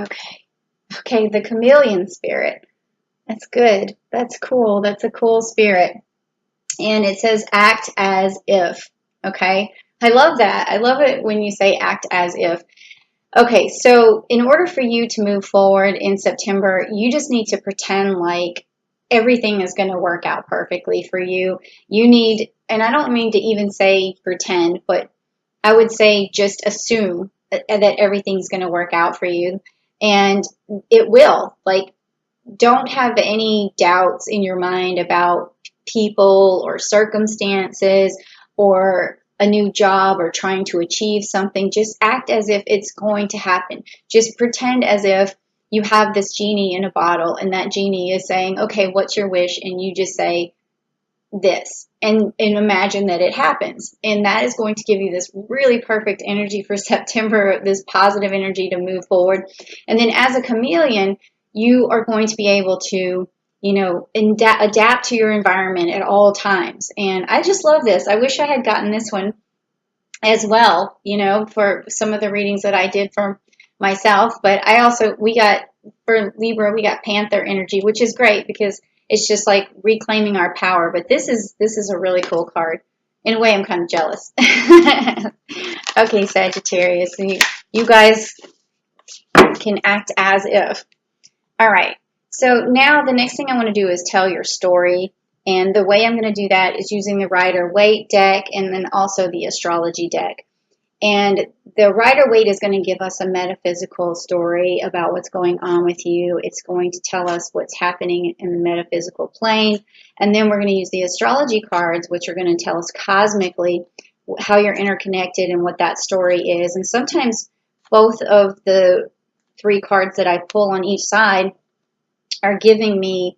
Okay. Okay, the chameleon spirit. That's good. That's cool. That's a cool spirit. And it says act as if. Okay. I love that. I love it when you say act as if. Okay, so in order for you to move forward in September, you just need to pretend like everything is going to work out perfectly for you. You need, and I don't mean to even say pretend, but I would say just assume that everything's going to work out for you. And it will. Like, don't have any doubts in your mind about people or circumstances or a new job or trying to achieve something. Just act as if it's going to happen. Just pretend as if you have this genie in a bottle and that genie is saying, okay, what's your wish? And you just say this and imagine that it happens. And that is going to give you this really perfect energy for September, this positive energy to move forward. And then as a chameleon, you are going to be able to, adapt to your environment at all times. And I just love this. I wish I had gotten this one as well, for some of the readings that I did for myself. But for Libra, we got Panther energy, which is great because it's just like reclaiming our power. But this is a really cool card. In a way, I'm kind of jealous. Okay, Sagittarius, you guys can act as if. All right. So now the next thing I want to do is tell your story. And the way I'm going to do that is using the Rider-Waite deck and then also the astrology deck. And the Rider-Waite is going to give us a metaphysical story about what's going on with you. It's going to tell us what's happening in the metaphysical plane. And then we're going to use the astrology cards, which are going to tell us cosmically how you're interconnected and what that story is. And sometimes both of the 3 cards that I pull on each side are giving me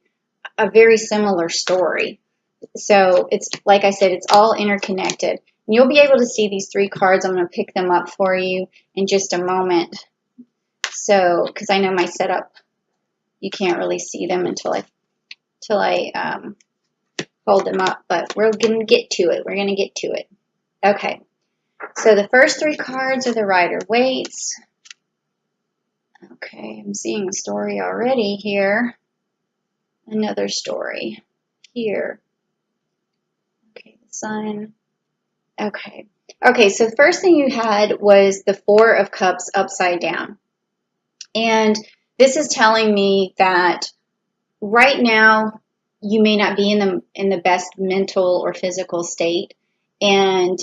a very similar story. So it's, like I said, it's all interconnected. And you'll be able to see these 3 cards. I'm going to pick them up for you in just a moment. So, because I know my setup, you can't really see them until I hold them up. But we're going to get to it. We're going to get to it. Okay. So the first 3 cards are the Rider-Waites. Okay, I'm seeing a story already here. Another story here. Okay, the Sun. Okay. Okay, so the first thing you had was the 4 of Cups upside down. And this is telling me that right now you may not be in the best mental or physical state, and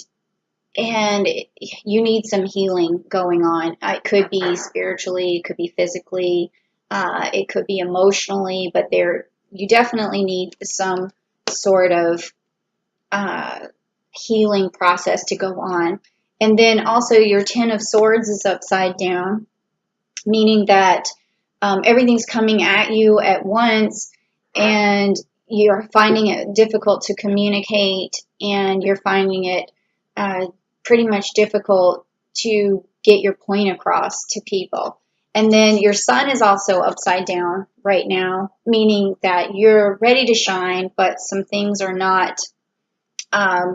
you need some healing going on. It could be spiritually, it could be physically, it could be emotionally, but you definitely need some sort of healing process to go on. And then also your 10 of Swords is upside down, meaning that everything's coming at you at once and you're finding it difficult to communicate and you're finding it pretty much difficult to get your point across to people. And then your Sun is also upside down right now, meaning that you're ready to shine, but some things are not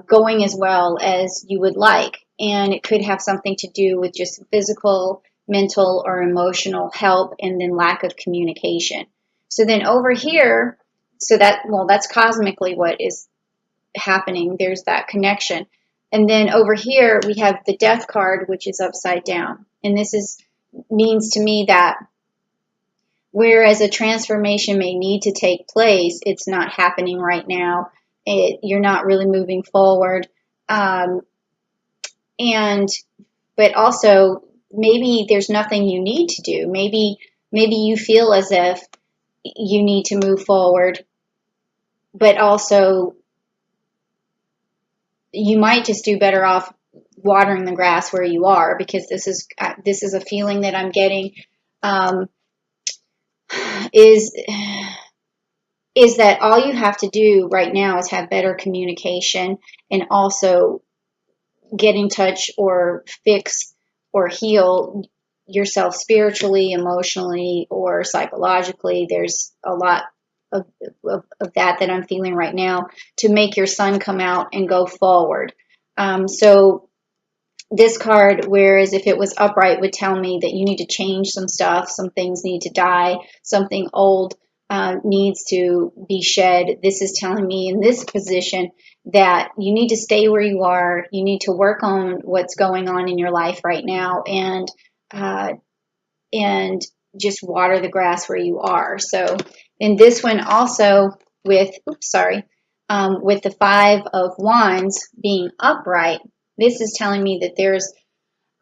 going as well as you would like. And it could have something to do with just physical, mental, or emotional help and then lack of communication. So then over here, that's cosmically what is happening. There's that connection. And then over here, we have the Death card, which is upside down. And this means to me that whereas a transformation may need to take place, it's not happening right now. You're not really moving forward. But also, maybe there's nothing you need to do. Maybe you feel as if you need to move forward, but also you might just do better off watering the grass where you are, because this is a feeling that I'm getting is that all you have to do right now is have better communication and also get in touch or fix or heal yourself spiritually, emotionally, or psychologically. There's a lot of that I'm feeling right now to make your Sun come out and go forward. So this card, whereas if it was upright, would tell me that you need to change some stuff, some things need to die, something old needs to be shed. This is telling me in this position that you need to stay where you are. You need to work on what's going on in your life right now, uh, and just water the grass where you are. So in this one also with, with the Five of Wands being upright, this is telling me that there's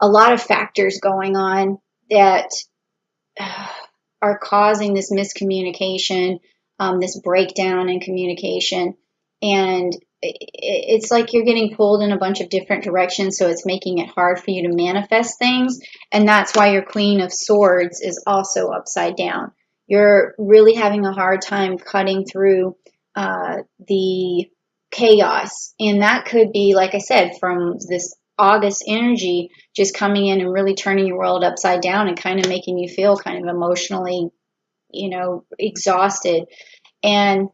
a lot of factors going on that are causing this miscommunication, this breakdown in communication. And it's like you're getting pulled in a bunch of different directions, so it's making it hard for you to manifest things. And that's why your Queen of Swords is also upside down. You're really having a hard time cutting through the chaos. And that could be, like I said, from this August energy just coming in and really turning your world upside down and kind of making you feel kind of emotionally, exhausted. And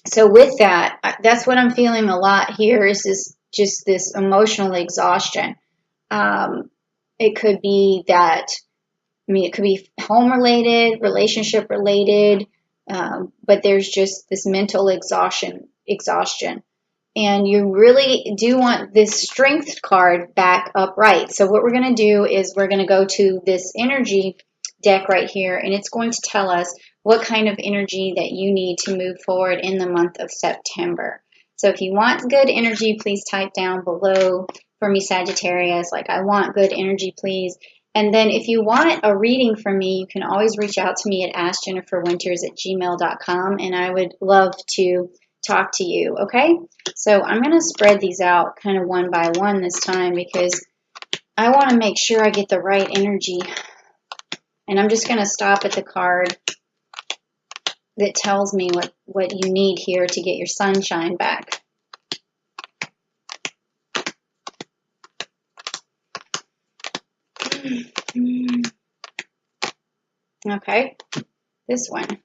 so with that, that's what I'm feeling a lot here is this emotional exhaustion. It could be that, it could be home related, relationship related, but there's just this mental exhaustion. And you really do want this strength card back upright. So what we're going to do is we're going to go to this energy deck right here, and it's going to tell us what kind of energy that you need to move forward in the month of September. So if you want good energy, please type down below for me, Sagittarius, like I want good energy, please. And then if you want a reading from me, you can always reach out to me at askjenniferwinters@gmail.com, and I would love to talk to you, okay? So I'm going to spread these out kind of one by one this time because I want to make sure I get the right energy. And I'm just going to stop at the card that tells me what you need here to get your sunshine back. Okay, this one.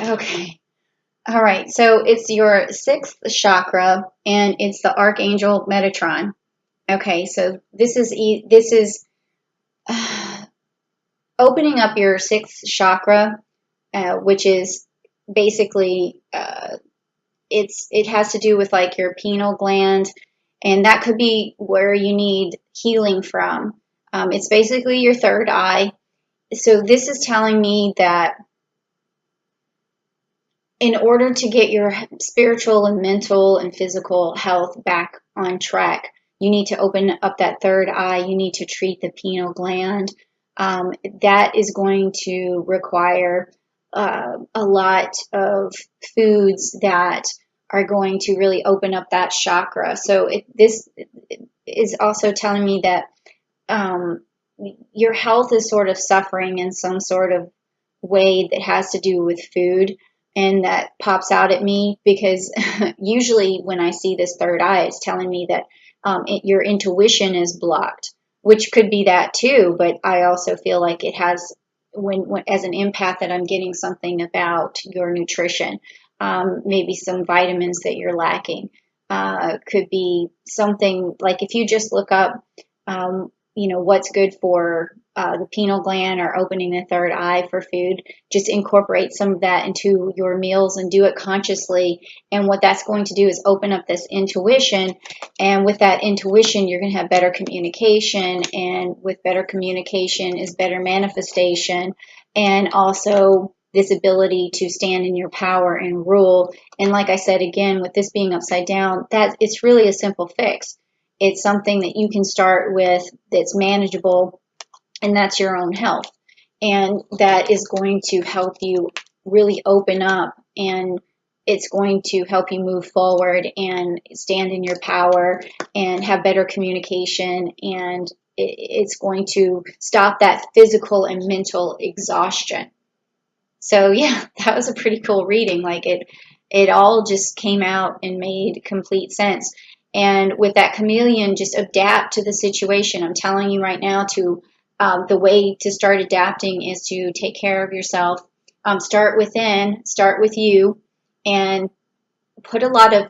Okay. All right, so it's your sixth chakra, and it's the Archangel Metatron. Okay, so this is opening up your sixth chakra, which is basically it has to do with like your pineal gland, and that could be where you need healing from. It's basically your third eye. So this is telling me that in order to get your spiritual and mental and physical health back on track, you need to open up that third eye. You need to treat the pineal gland. That is going to require a lot of foods that are going to really open up that chakra. So this is also telling me that your health is sort of suffering in some sort of way that has to do with food. And that pops out at me because usually when I see this third eye, it's telling me that your intuition is blocked, which could be that too. But I also feel like it has, when as an empath, that I'm getting something about your nutrition, maybe some vitamins that you're lacking. Could be something like if you just look up, what's good for the pineal gland or opening the third eye for food, just incorporate some of that into your meals and do it consciously. And what that's going to do is open up this intuition. And with that intuition, you're going to have better communication. And with better communication is better manifestation. And also this ability to stand in your power and rule. And like I said, again, with this being upside down, that it's really a simple fix. It's something that you can start with that's manageable, and that's your own health. And that is going to help you really open up, and it's going to help you move forward and stand in your power and have better communication. And it's going to stop that physical and mental exhaustion. So yeah, that was a pretty cool reading. Like it all just came out and made complete sense. And with that chameleon, just adapt to the situation. I'm telling you right now the way to start adapting is to take care of yourself. Start within, start with you, and put a lot of,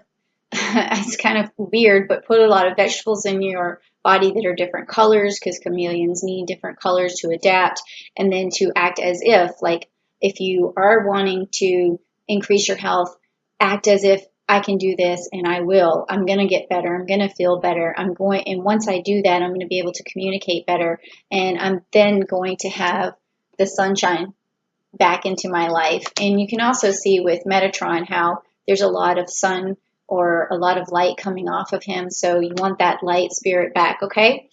it's kind of weird, but put a lot of vegetables in your body that are different colors, because chameleons need different colors to adapt, and then to act as if, like, if you are wanting to increase your health, act as if I can do this and I will. I'm going to get better. I'm going to feel better. And once I do that, I'm going to be able to communicate better. And I'm then going to have the sunshine back into my life. And you can also see with Metatron how there's a lot of sun or a lot of light coming off of him. So you want that light spirit back, okay?